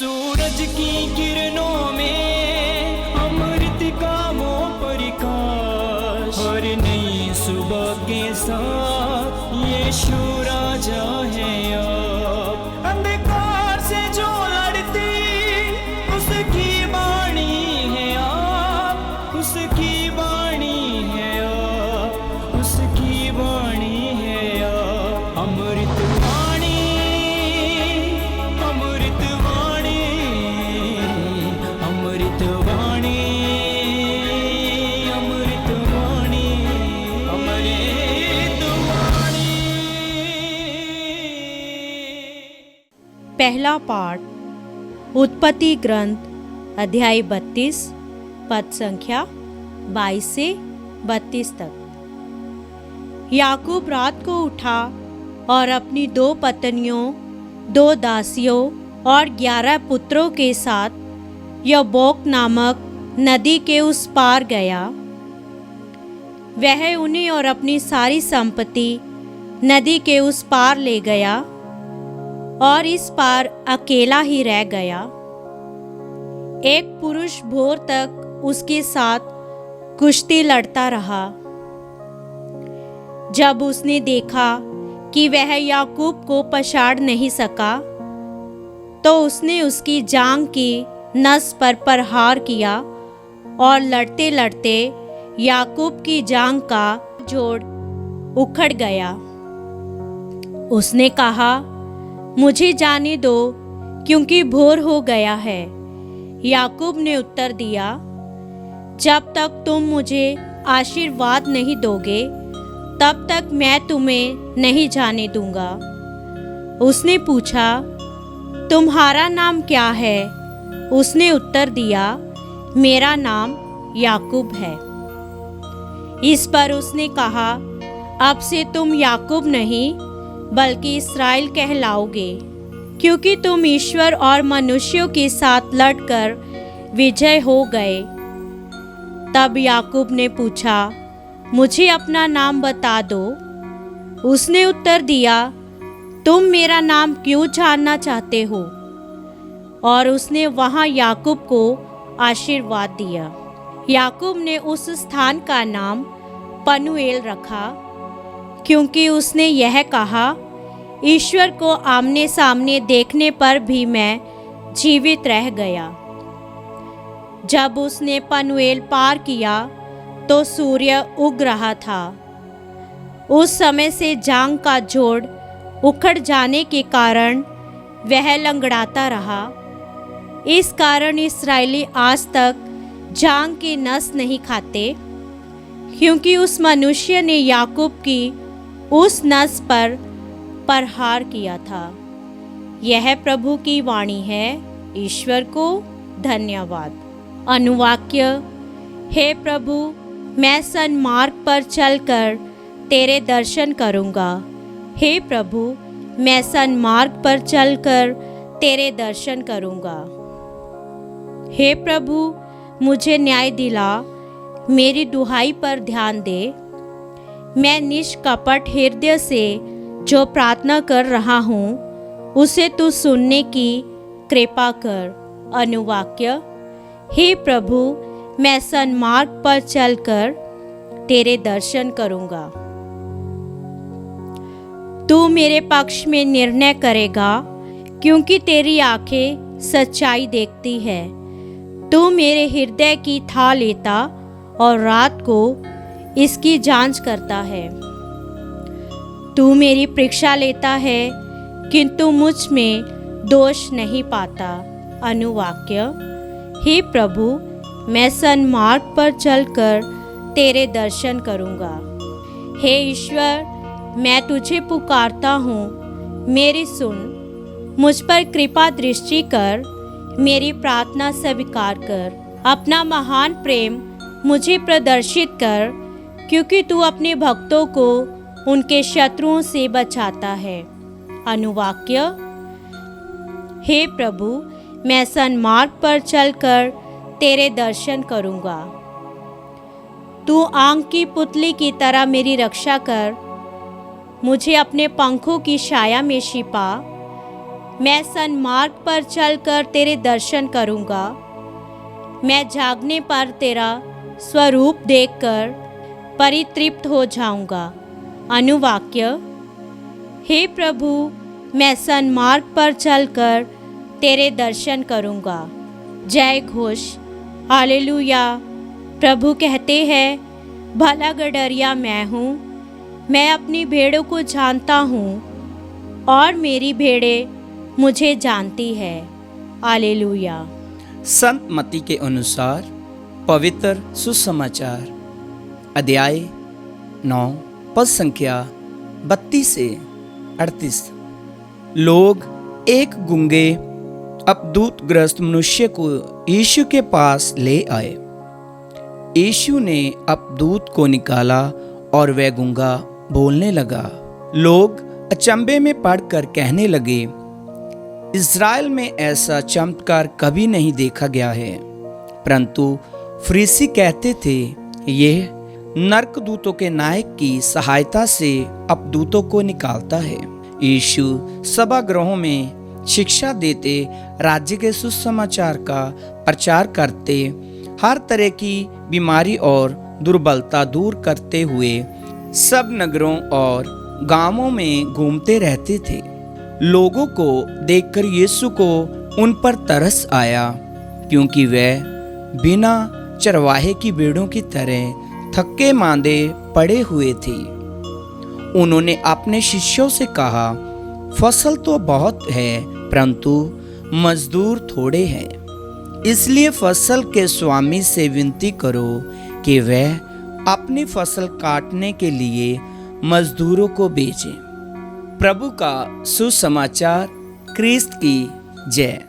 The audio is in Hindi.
सूरज की किरणों में अमृत का वो प्रकाश, हर नई सुबह के साथ यीशु राजा है अब। अंधकार से जो लड़ती उसकी वाणी है आप, उसकी वाणी है आप, उसकी वाणी है आप। अमृत वाणी, अमृत वाणी, अमृत वाणी, अमृत वाणी, अमृत वाणी। पहला पाठ उत्पत्ति ग्रंथ अध्याय 32 पद संख्या 22 से 32 तक। याकूब रात को उठा और अपनी 2 पत्नियों, 2 दासियों और 11 पुत्रों के साथ यब्बोक नामक नदी के उस पार गया। वह उन्हें और अपनी सारी संपत्ति नदी के उस पार ले गया और इस पार अकेला ही रह गया। एक पुरुष भोर तक उसके साथ कुश्ती लड़ता रहा। जब उसने देखा कि वह याकूब को पछाड़ नहीं सका, तो उसने उसकी जांघ की नस पर प्रहार किया और लड़ते लड़ते याकूब की जांघ का जोड़ उखड़ गया। उसने कहा, मुझे जाने दो, क्योंकि भोर हो गया है। याकूब ने उत्तर दिया, जब तक तुम मुझे आशीर्वाद नहीं दोगे, तब तक मैं तुम्हें नहीं जाने दूंगा। उसने पूछा, तुम्हारा नाम क्या है? उसने उत्तर दिया, मेरा नाम याकूब है। इस पर उसने कहा, अब से तुम याकूब नहीं बल्कि इस्राएल कहलाओगे, क्योंकि तुम ईश्वर और मनुष्यों के साथ लड़कर विजय हो गए। तब याकूब ने पूछा, मुझे अपना नाम बता दो। उसने उत्तर दिया, तुम मेरा नाम क्यों जानना चाहते हो? और उसने वहां याकूब को आशीर्वाद दिया। याकूब ने उस स्थान का नाम पनूएल रखा, क्योंकि उसने यह कहा, ईश्वर को आमने सामने देखने पर भी मैं जीवित रह गया। जब उसने पनूएल पार किया तो सूर्य उग रहा था। उस समय से जांघ का जोड़ उखड़ जाने के कारण वह लंगड़ाता रहा। इस कारण इस्राएली आज तक जांघ की नस नहीं खाते, क्योंकि उस मनुष्य ने याकूब की उस नस पर प्रहार किया था। यह प्रभु की वाणी है। ईश्वर को धन्यवाद। अनुवाक्य। हे प्रभु, मैं सन्मार्ग पर चलकर तेरे दर्शन करूँगा। हे प्रभु, मैं सन्मार्ग पर चलकर तेरे दर्शन करूँगा। हे प्रभु, मुझे न्याय दिला, मेरी दुहाई पर ध्यान दे। मैं निष्कपट हृदय से जो प्रार्थना कर रहा हूँ, उसे तू सुनने की कृपा कर। अनुवाक्य। हे प्रभु, मैं सन्मार्ग पर चलकर तेरे दर्शन करूँगा। तू मेरे पक्ष में निर्णय करेगा, क्योंकि तेरी आंखें सच्चाई देखती है। तू मेरे हृदय की था लेता और रात को इसकी जांच करता है। तू मेरी परीक्षा लेता है, किंतु मुझ में दोष नहीं पाता। अनुवाक्य। हे प्रभु, मैं सन्मार्ग पर चलकर तेरे दर्शन करूँगा। हे ईश्वर, मैं तुझे पुकारता हूँ, मेरी सुन। मुझ पर कृपा दृष्टि कर, मेरी प्रार्थना स्वीकार कर। अपना महान प्रेम मुझे प्रदर्शित कर, क्योंकि तू अपने भक्तों को उनके शत्रुओं से बचाता है। अनुवाक्य। हे प्रभु, मैं सन्मार्ग पर चलकर तेरे दर्शन करूँगा। तू आग की पुतली की तरह मेरी रक्षा कर, मुझे अपने पंखों की छाया में छिपा। मैं सन्मार्ग पर चलकर तेरे दर्शन करूँगा। मैं जागने पर तेरा स्वरूप देखकर परितृप्त हो जाऊँगा। अनुवाक्य: हे प्रभु, मैं सन्मार्ग पर चलकर तेरे दर्शन करूँगा। जय घोष। हालेलुया। प्रभु कहते हैं, भला गडरिया मैं हूँ, मैं अपनी भेड़ों को जानता हूँ और मेरी भेड़ें मुझे जानती है। हालेलुया। संत मत्ती के अनुसार पवित्र सुसमाचार अध्याय 9 पद संख्या 32 से 38। लोग एक गूंगे अपदूतग्रस्त मनुष्य को यीशु के पास ले आए। यीशु ने अपदूत को निकाला और वह गूंगा बोलने लगा। लोग अचंभे में पड़कर कहने लगे, इज़राइल में ऐसा चमत्कार कभी नहीं देखा गया है। परंतु फरीसी कहते थे, यह नरकदूतों के नायक की सहायता से अपदूतों को निकालता है। यीशु सभागृहों में शिक्षा देते, राज्य के सुसमाचार का प्रचार करते, हर तरह की बीमारी और दुर्बलता दूर करते हुए सब नगरों और गांवों में घूमते रहते थे। लोगों को देखकर यीशु को उन पर तरस आया, क्योंकि वे बिना चरवाहे की भेड़ों की तरह थके मांदे पड़े हुए थे। उन्होंने अपने शिष्यों से कहा, फसल तो बहुत है, परंतु मजदूर थोड़े हैं। इसलिए फसल के स्वामी से विनती करो कि वह अपनी फसल काटने के लिए मजदूरों को भेजे। प्रभु का सुसमाचार। क्रिस्त की जय।